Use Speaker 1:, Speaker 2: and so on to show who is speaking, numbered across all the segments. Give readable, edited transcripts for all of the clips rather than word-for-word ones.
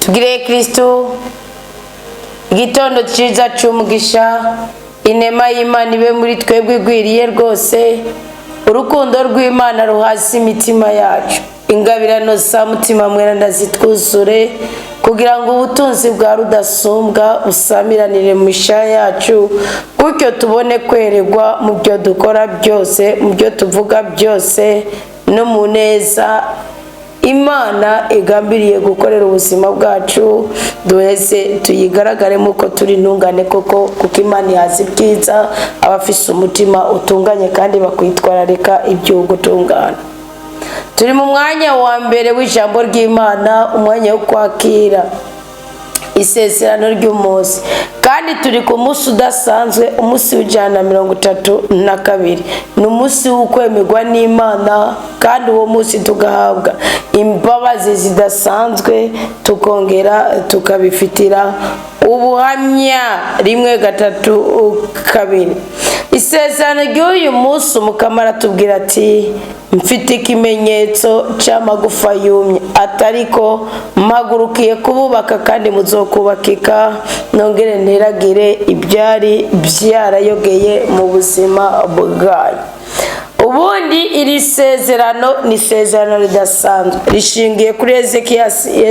Speaker 1: tugire Kristo igitondo cyiza cy'umugisha inema y'Imana ibe muri twebwe gwiriye rwose urukundo rw'Imana ruhasi imitima yacu ingabirano za mutima mwera ndazitwuzure kugira ngo ubutunzi bwa rudasumbwa usamiranire mu misha yacu gutyo tubone kweregwa mu byo dukora byose mu byo tuvuga byose no mu neza Imana igambiriye gukorera ubuzima bwacu duheze tuyigaragare muko turi ntungane koko kuko Imana yazi byiza abafise umutima utunganye kandi bakwitwararika ibyo gutungana. Turi mu mwanya wa mbere w'ijambo ry'Imana umwanya wo kwakira isezerano ry'umunsi kandi turi ku munsi udasanzwe umunsi w'ijana 32 ni umunsi w'ukwemerwa n'Imana kandi uwo munsi tugahabwa imbabazi zidasanzwe tukongera tukabifitira ubuhamya 1-2 isezerano ry'uyu munsi umukamara tubwira ati mfite ikimenyetso cy'amagufa yumye atariko mpagurukiye kububaka kandi muzokubakika nongere nteragire ibyari byarayogeye mu buzima bwayo. Ubundi iri sezerano ni sezerano ridasanzwe rishingiye kuri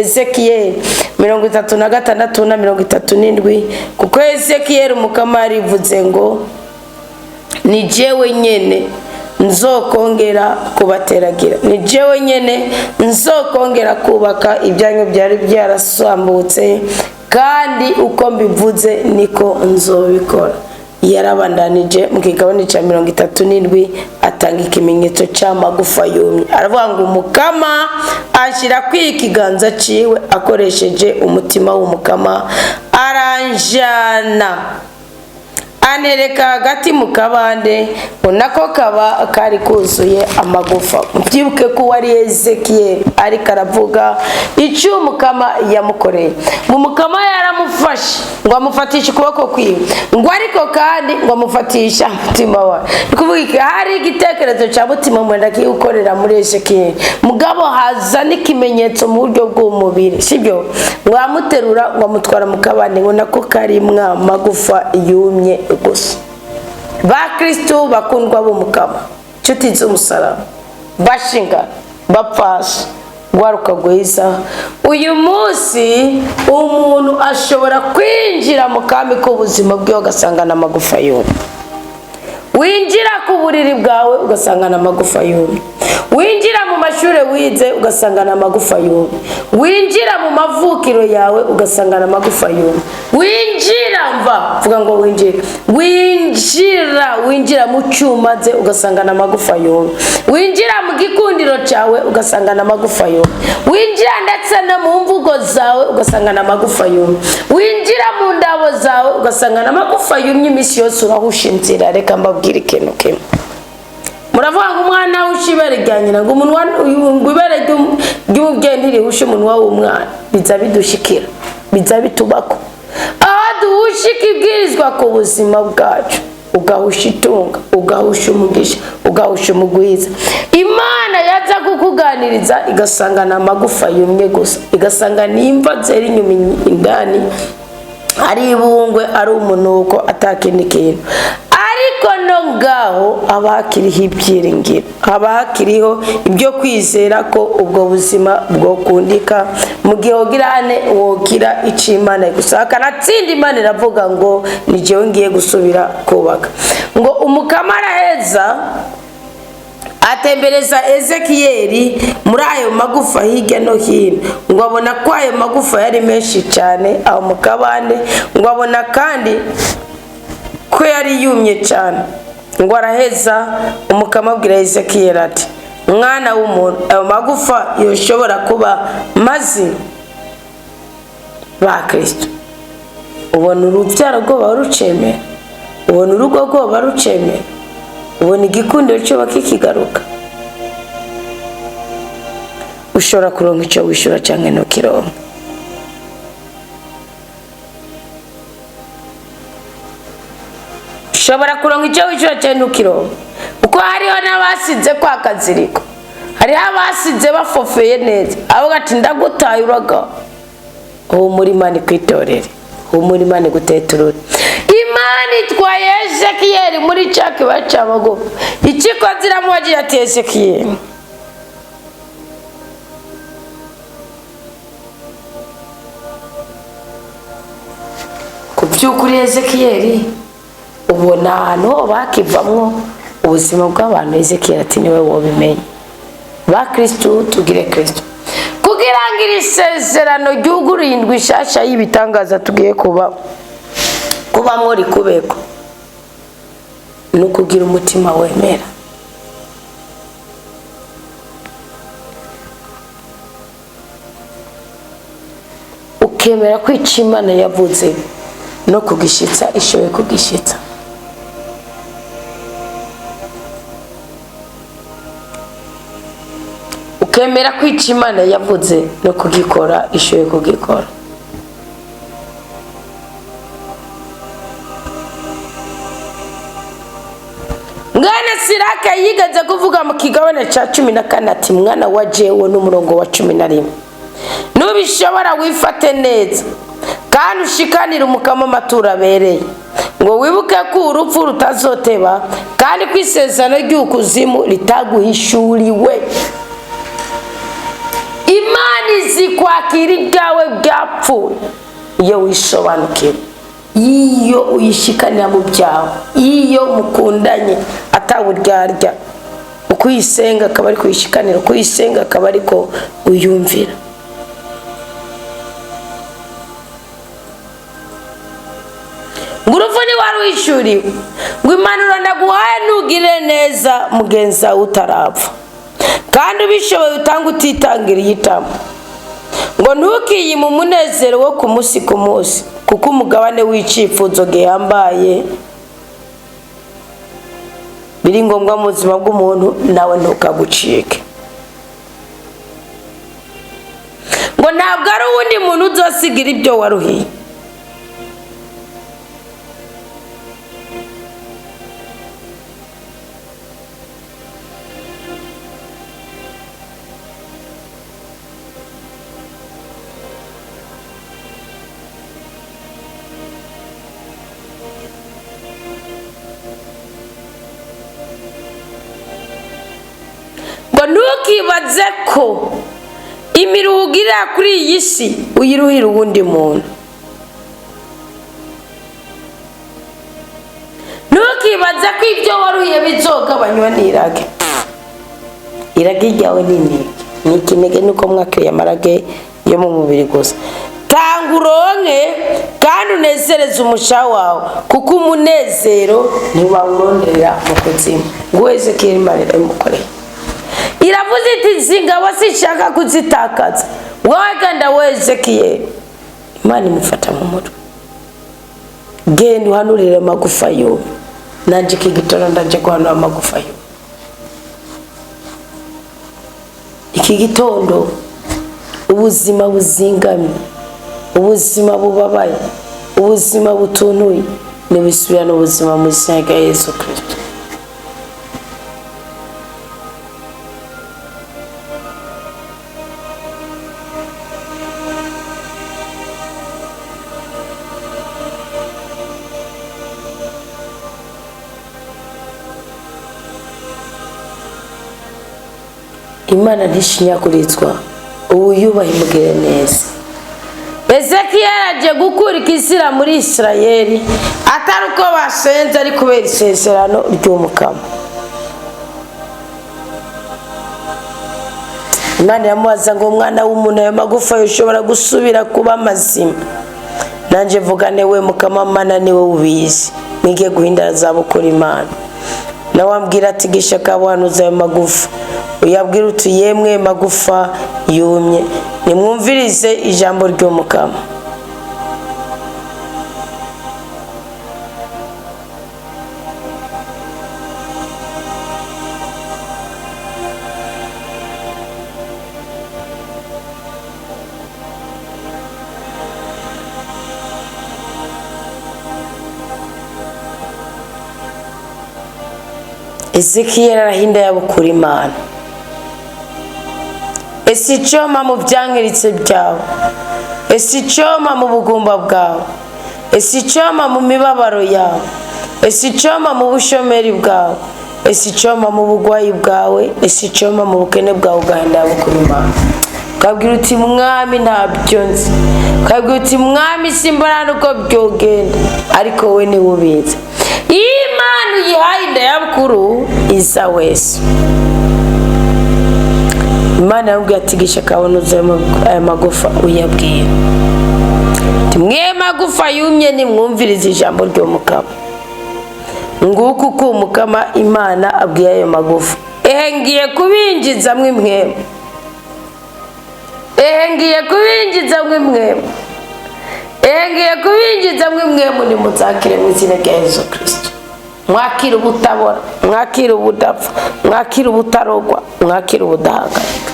Speaker 1: Ezekiyeli 36-37 kuko Ezekiyeli umukamara ivuze ngo ni jewe nyene nzokongera kubateragira ni jewe nyene nzokongera kubaka ibyanyu byari byarasambutse kandi uko mbivuze niko nzobikora. Yarabandanije mu kigabane cya 37 atanga ikimenyetso cy'amagufa yumye aravuga ngo umukama ashira kwikiganza ciwe akoresheje umutima w'umukama aranjana anereka hagati mu kabande unako kaba kari kuzuye amagufa. Mubyibuke ko wari Ezekiyeli ariko aravuga icyo umukama yamukoreye. Umukama yaramufashe ngo amufatishe ukuboko kwiwe ngo ariko kandi ngo amufatisha umutima wawe. Kuvuga hari igitekerezo cya mutima mwenda kiukorera muri Ezekiyeli mugabo haza n'ikimenyetso mu buryo bw'umubiri sibyo ngo amuterura ngo amutwara mu kabande ngo nako kari magufa yumye gusa. Ba Kristo bakundwa b'umukama nshuti z'umusaraba bashinga bapfasha gwaruka gwiza uyu munsi umuntu ashobora kwinjira mu kami k'ubuzima bwe ugasanga na magufa yumye. Winjira ku buriri bwawe ugasanga na magufa yumye. Winjira mu mashure wize ugasanga na magufa yumye. Winjira mu mavukiro yawe ugasanga na magufa yumye. Winjira mva vuga ngo winjira winjira mu cyuma ze ugasanga na magufa yumye. Winjira mu gikundiro cyawe ugasanga na magufa yumye. Winjira ndetse no mu mvugo zawe ugasanga na magufa yumye. Winjira mu ndabo zawe ugasanga na magufa yumye. Imisi yose urahusha inzira. Reka mbabwire ikintu kimwe muravuga ngo umwana ushibere ryanyina ngo umunwa ngwibere ry'umubyeyi ntirihushe umunwa w'umwana biza bidushikira biza bitubako aho duhushika ibwirizwa ku buzima bwacu ugahusha itunga ugahusha umugisha ugahusha umugwiza. Imana yaza kukuganiriza igasanga na magufa yumye gusa igasanga nimba zeri inyuma indani ari ibungwe ari umunuko atakindi kintu ariko no ngaho abakiriho ibyiringiro abakiriho ibyo kwizera ko ubwo buzima bwo kundika mu gihe ogirane wokira icimana gusaka natsinda Imana iravuga ngo ni jewe ngiye gusubira kubaka ngo umukamara heza atembereza Ezekiyeli muri ayo magufa hirya no hino ngo abona ko ayo magufa yari menshi cyane aho mu kabande ngo abona kandi ko yari yumye cyane ngo araheza umukama abwira Ezekiyeli ati mwana w'umuntu ayo magufa yoshobora kuba mazima. Ba Kristo ubona urubyaro rwo barucemera ubona urugo rwo barucemera ubona igikundiro cyo bakikigaruka ushobora kuronka icyo wishura cyangwa no kironka. Ushobora kuronka icyo wishura cyangwa no kironka uko hariho n'abasize kwa kaziriko hariho abasize bafofeye neza abo gati ndagutaye uraga humura Imana ikwitorere, humura Imana iguteturure. Imana itwaye Ezekiyeli muri cya kibaya cy'amagufa, ikikoze iramubagira ati Ezekiyeli, ku by'ukuri Ezekiyeli ubona ahantu ho bakivamwo ubuzima bw'abantu. Ezekiyeli ati niwe wobimenye. Ba Kristo tugire Kristo kugira ngo iri sezerano ry'ugurindwi shasha y'ibitangaza tugiye kubamwo rikubeko, no kugira umutima wemera. Ukemera kwica Imana yavuze no kugishitsa ishoboye kugishitsa. Ukemera kwica Imana yavuze no kugikora ishoboye kugikora. Mwana Siraka yigeze kuvuga mu kigabane cya 14 ati mwana wa jewe n'umurongo wa 11, nubishobora wifate neza kandi ushikanira umukamo amaturo abereye, ngo wibuke ko urupfu rutazoteba kandi ko isezerano ry'ukuzimu ritaguhishuriwe. Imana izi kwakira ibyawe byapfuye iyo wishobanukiwe, iyo uyishikanira mu byawe, iyo mukundanye atawuryarya, ukuyisenga akaba ari kuyishikanira, ukuyisenga akaba ariko uyumvira. Ngurufu ni wari wishuriwe, ngo impanuro ndaguhaye ntugire neza mugenzi wawe utarapfa, kandi ubishoboye utanga utitangiriye itama, ngo ntukiyime umunezero wo ku munsi ku munsi, kuko umugabane w'icyifuzo gihambaye biri ngombwa mu buzima bw'umuntu nawe ntukagucike. Ngo ntabwo ari uwundi muntu uzosigira ibyo waruhiye. Ntukibaze ko imiruhuko iri kuri iyi si uyiruhira uwundi muntu. Ntukibaze ko ibyo waruhiye bizogabanywa n'irage. Irage ryawe ni ikinege nuko mwakiriye amarage yo mu mubiri gusa. Tanga uronke kandi unezereze umusha wawe, kuko umunezero ntiwawuronderera mu kuzimu. Ngo Ezekiyeli Imana iramukoreye. Iravuze iti zingabo sinshaka kuzitakaza, wowe genda we Ezekiyeli. Imana imufata mu mutwe, genda uhanurire amagufa yo, nanje iki gitondo ndaje guhanura amagufa yo. Iki gitondo ubuzima buzingamye, ubuzima bubabaye, ubuzima butuntuye, nibisubira n'ubuzima mu izina rya Yesu Kristo. Imana ntishinyakurizwa, ubu yubaha imugire neza. Ezekiyeli aje gukura ikizira muri Isirayeli, atari uko basenze ari kubera isezerano ry'umukamo. Imana yamubaza ngo mwana w'umuntu, ayo magufa yoshobora gusubira kuba mazima? Nanje vugane we mukama Mana niwe ubizi, nige guhindura zabukora Imana. Nawe ambwira ati gisha kabuhanuza ayo magufa, uyabwira uti yemwe magufa yumye, nimwumvirize ijambo ry'umukama. Ezekiyeli arahinda yabukura Imana. ese icoma mu byangiritse byawe, ese icoma mu bugumba bwawe, ese icoma mu mibabaro yawe, ese icoma mu bushomeri bwawe, ese icoma mu bugwayi bwawe, ese icoma mu bukene bwawe ugahinda bukuru Imana. Ukabwira uti mwami ntabyo nzi, ukabwira uti mwami simbona nuko byogenda, ariko we ni ubizi. Imana uyihaye inda y'abukuru iza wese. Imana yambwiye ati gisha kabonuze aya magufa uyabwira. Mwe magufa yumye nimwumvirize ijambo ry'Umukama. Nguko uko Umukama Imana abwiye ayo magufa. Ngiye kubinjiza mwe mwemwe. Ngiye kubinjiza mwe mwemwe. Ngiye kubinjiza mwe mwemwe nimuzakire mu izina rya Yesu Kristo. Mwakira ubutabora, mwakira ubudapfa, mwakira ubutarogwa, mwakira ubudahagarika.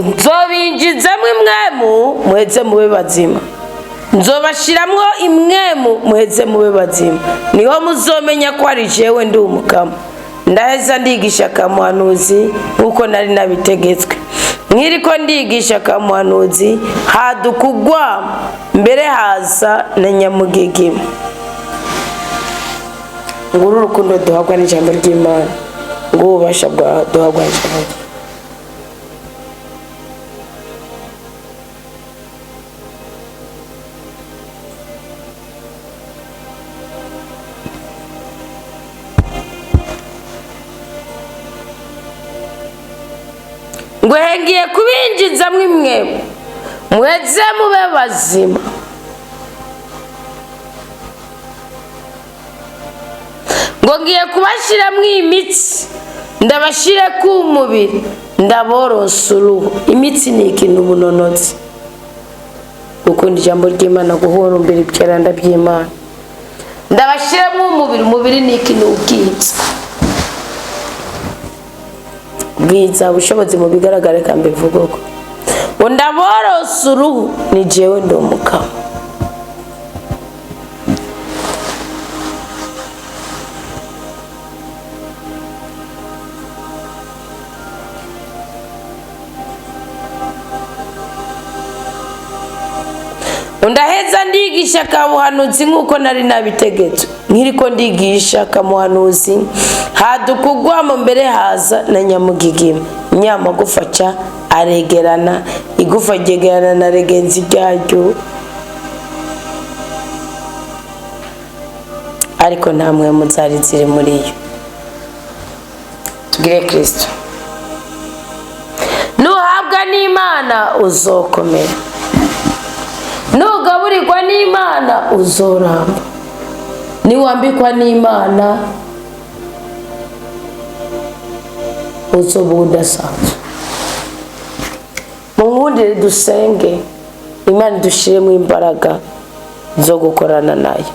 Speaker 1: Nzobinjizamwe imwemu muheze mube bazima, nzobashiramwo imwemu muheze mube bazima, niho muzomenya ko ari jewe ndi Umukama. Ndaheza ndigisha akamuhanuzi nkuko nari nabitegetswe. Nkiriko ndigisha akamuhanuzi hadukugwa mbere haza na nyamugigima. Nguru urukundo duhabwa n'ijambo ry'Imana, ngo ubasha bwa duhabwa n'ijambo. Ngo ngiye kubinjiza mwe mwebwe muheze mube bazima, ngo ngiye kubashiramwo imitsi ndabashire ku mubiri ndaboronsa uruhu. Imitsi ni ikintu ubunonotsi, gukunda ijambo ry'Imana, guhurumbira ibyeranda by'Imana. Ndabashiramo umubiri, umubiri ni ikintu ubwitsa bwiza ubushobozi mu bigaragare kandi bivuga ko ngo ndaboronsa uruhu ni jewe ndi Umukama. Ndaheza ndigisha akamuhanuzi nkuko nari nabitegetswe. Nkiriko ndigisha akamuhanuzi hadukugwa mu mbere haza na nyamugigima. Nyamagufa ca aregerana, igufa ryegerana na regenzi ryaryo, ariko namwe muzari ziri muri yo. Tugire Kristo. Nuhabwa n'Imana uzokomera, nugaburirwa n'Imana uzoramba, niwambikwa n'Imana uzoba udasanzwe. Munkundire dusenge, Imana dushiremo imbaraga zo gukorana nayo.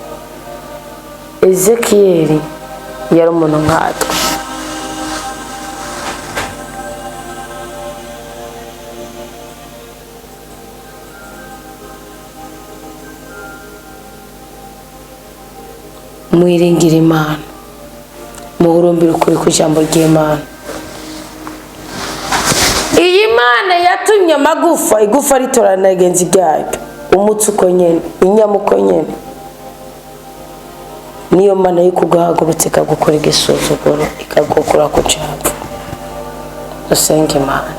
Speaker 1: Ezekiyeli yari umuntu nkatwe. Mwiringira Imana, muhurumbire ukuri kw'ijambo ry'Imana. Iyi Mana yatumye amagufa, igufa ritorana na regenzi ryayo, umutsi uko nyene, inyama uko nyene. Niyo Mana y'ikuguhagurutse ikagukora igisuzuguro, ikagukura ku cyapfu. Dusenge Imana.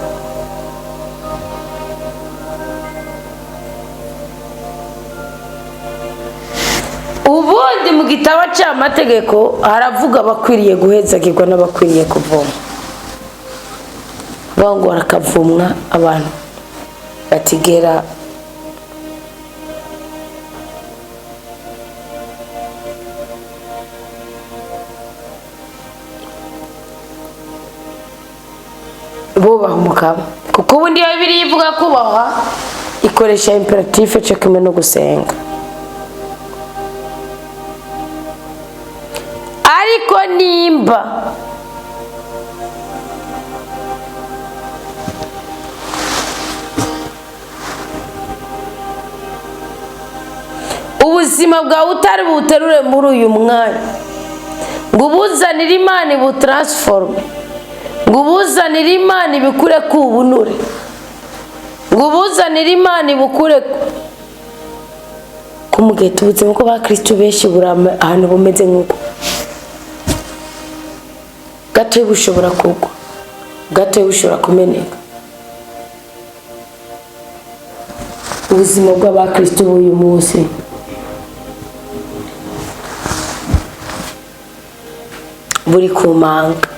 Speaker 1: Ubundi mu gitabo cy'amategeko haravuga abakwiriye guhezagirwa n'abakwiriye kuvoma. Bango barakavumwa abantu batigera bubaha Umukama, kuko ubundi Bibiliya ivuga kubaha ikoresha imperative cyo kumwe no gusenga. Ariko nimba ubuzima bwawe utari buterure muri uyu mwanya, ngo ubuzanire Imana ibutransforme, ngo ubuzanire Imana ibikure ku bunure, ngo ubuzanire Imana ibukure kumugihe tubuzemo ko bakristo benshi burama ahantu bumeze nk'uko gato bushobora kugwa, gato bushobora kumeneka. Ubuzima bw'abakristo b'uyu munsi buri ku manga,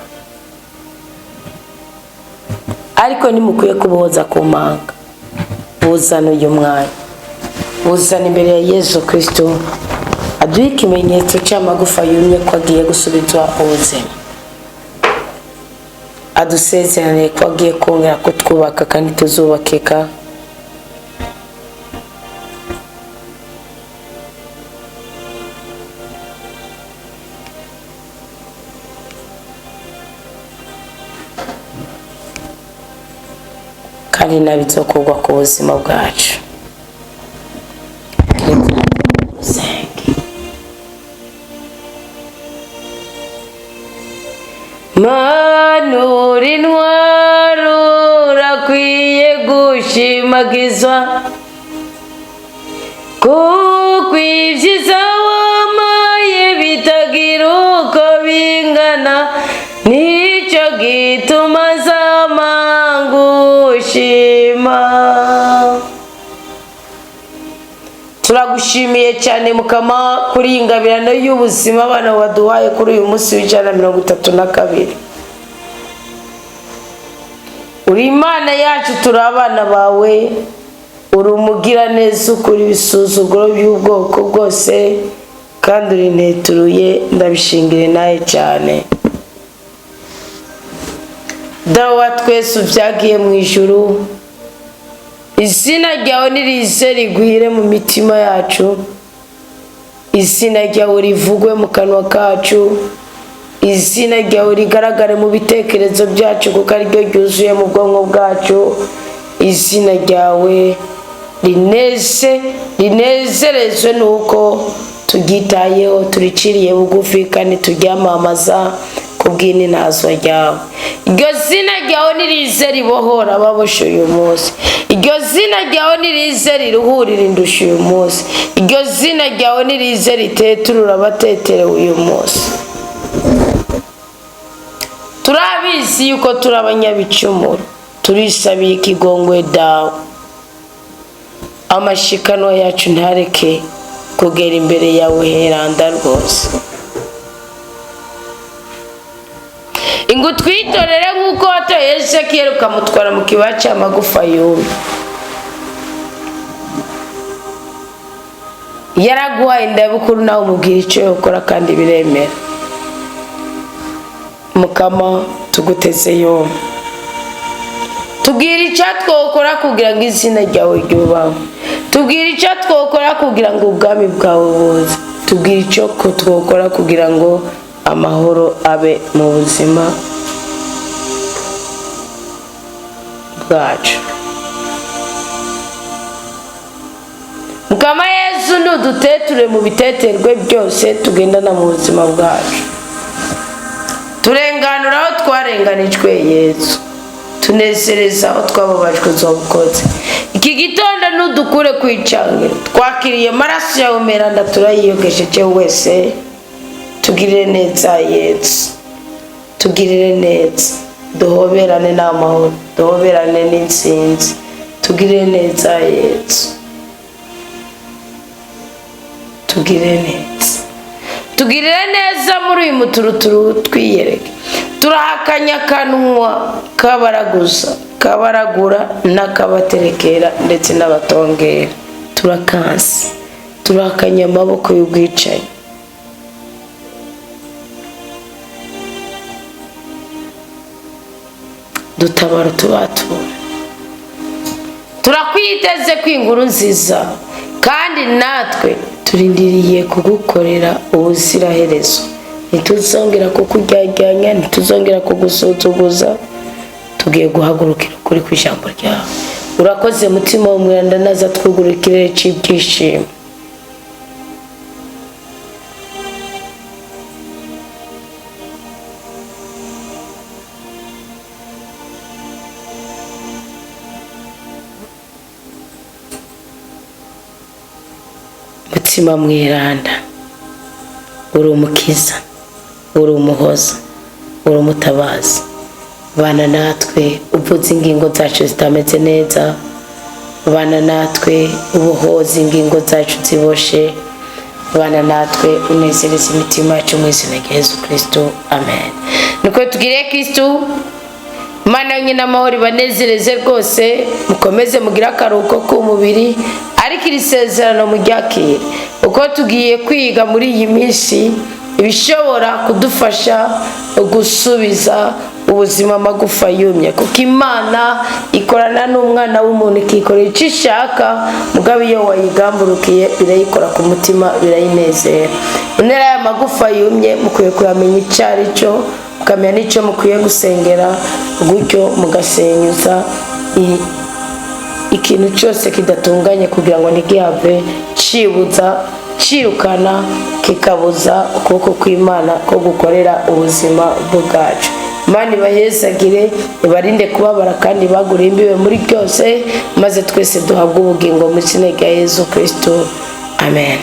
Speaker 1: ariko nimukwiye kubohoza ku manga. Buzana uyu mwanya, buzana imbere ya Yesu Kristo aduhe ikimenyetso cy'amagufa yumye ko agiye gusubizwa ubuzima, adusezerane ko agiye kongera kutwubaka kandi tuzubakika. Kandi nabizokorwa ku buzima bwacu. Manura intwaro urakwiye gushimagizwa, kuko ibyiza wamaye bitagira uko bingana, nicyo gituma zamangushima. Turagushimiye cyane Mukama kuri ingabirano y'ubuzima abana waduhaye kuri uyu munsi w'132. Uri Imana yacu, turi abana bawe, uri umugiraneza, ukuri ibisuzuguro by'ubwoko bwose, kandi uri nteturuye. Ndabishingire nawe cyane dawa twese ubyagiye mu ijuru. Izina ryawe nirize rigwire mu mitima yacu, izina ryawe rivugwe mu kanwa kacu, izina ryawe rigaragare mu bitekerezo byacu kuko ari ryo ryuzuye mu bwonko bwacu. Izina ryawe rinezerezwe nuko turyitayeho, turiciriye bugufi kandi turyamamaza kubw'intazo ryawe. Iryo zina ryawe nirize ribohora ababoshe uyu munsi, iryo zina ryawe nirize riruhurira indusha uyu munsi, iryo zina ryawe nirize riteturura abateterewe uyu munsi. Turabizi yuko turi abanyabicumuro, turisabiye ikigongwe dawe. Amashikano yacu ntareke kugera imbere yawe heranda rwose. Ingo twitorere nk'uko watoye Ezekiel ukamutwara mu kibaya cy'amagufa yumye. Yaraguhaye indabukuru nawe umubwira icyo yakora kandi biremera. Mukama tuguteze yombi, tubwira icyo twokora kugira ngo izina ryawe ryubahwe, tubwira icyo twokora kugira ngo ubwami bwawe buze, tubwira icyo twokora kugira ngo amahoro abe mu buzima bwacu. Mukama Yesu nuduteture mu biteterwe byose tugendana mu buzima bwacu, turenganura aho twarenganijwe Yesu, tunezereza aho twababajwe uzobukoze. Iki gitondo nudukure kwicangiro, twakiriye amaraso yawe meranda, turayiyogesheje wese. Tugirire neza Yesu, tugirire neza, duhoberane n'amahoro, duhoberane n'intsinzi. Tugirire neza Yesu, tugirire neza, tugirire neza muri uyu muturuturu twiyereke. Turahakanya akanwa kabaraguza, kabaragura n'akabaterekera ndetse n'abatongera. Turakansi, turahakanya amaboko y'ubwicanyi. Dutabara tubatura. Turakwiteze kw'inkuru nziza kandi natwe turindiriye kugukorera ubuziraherezo. Ntituzongera kukuryarya, ntituzongera kugusuzuguza. Tugiye guhagurukira kuri kw'ijambo ryawe. Urakoze mutima w'umwanda, naza twugura ikirere cy'ibyishimo. mutima mweranda, uri umukiza, uri umuhoza, uri umutabazi. Bana natwe uvuze ingingo zacu zitameze neza, bana natwe ubuhoza ingingo zacu ziboshe, bana natwe unezereza imitima yacu mu izina rya Yesu Kristo, amen. Nuko tugire Kristo Mana nyina amahoro ibanezereze rwose, mukomeze mugira akaruhuko k'umubiri, ariko iri sezerano muryakire, uko tugiye kwiga muri iyi minsi ibishobora kudufasha gusubiza ubuzima magufa yumye, kuko Imana ikorana n'umwana w'umuntu ikikorera icyo ishaka, mugabo iyo wayigamburukiye birayikora ku mutima, birayinezera. Intera ya magufa yumye mukwiye kuyamenya icyo ari cyo, mukamenya n'icyo mukwiye gusengera, gutyo mugasenyuza ikintu cyose kidatunganye kugira ngo ntigihave cirukana kikabuza ukuboko kw'Imana ko gukorera ubuzima bwacu. Imana ibahezagire, ibarinde kubabara kandi bagure imbibe muri byose, maze twese duhabwe ubugingo mu izina rya Yesu Kristo, amen.